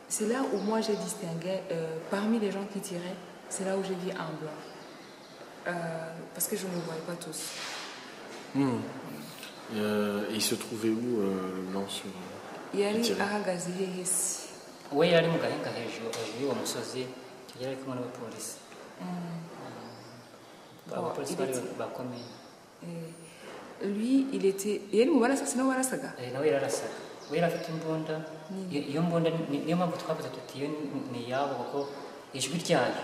C'est là où moi j'ai distingué, parmi les gens qui tiraient, c'est là où j'ai vu un blanc. Parce que je ne voyais pas tous. Et il se trouvait où le blanc sur Yari ahagaze hehesi. We yari mu gahinga hejuru y'uwo musozi tugera kumwe n'abapolisi. abapolisi bari bakomeye. Lui, il était. Et elle, voilà, ça, c'est non, voilà, ça. nawe yararasaga we yari afite imbunda iyo mbunda niyo mpamvu twavuze tuti iyo ni yabo kuko ijwi ryayo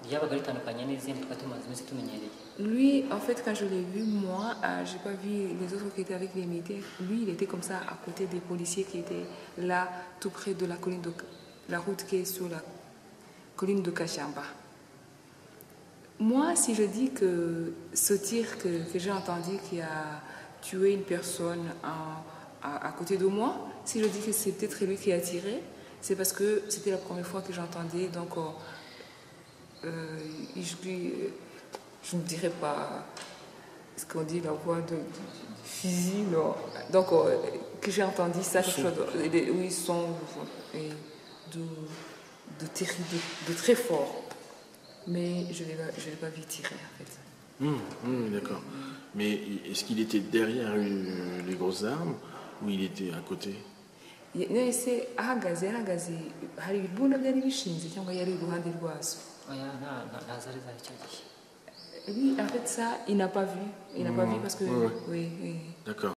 ryabaga ritandukanye n'izindi twari tumaze iminsi tumenyereye. Lui, en fait, quand je l'ai vu, moi, j'ai pas vu les autres qui étaient avec les militaires. Lui, il était comme ça à côté des policiers qui étaient là, tout près de la colline de la route qui est sur la colline de Kachamba. Moi, si je dis que ce tir que j'ai entendu qui a tué une personne à côté de moi, si je dis que c'est peut-être lui qui a tiré, c'est parce que c'était la première fois que j'entendais. Donc, je ne dirais pas ce qu'on dit, la voix de fusil, non. Donc, que j'ai entendu ça, quelque chose oui, son de très fort. Mais je ne l'ai pas vu tirer, en fait. D'accord. Mais est-ce qu'il était derrière les grosses armes ou il était à côté? Ese ahagaze hari ibibunda byari bishinze cyangwa yari iruhande rwazo? ntazari zari icyo gihe. Lui, en fait, ça, il n'a pas vu. Il n'a pas vu parce que... Oui. D'accord.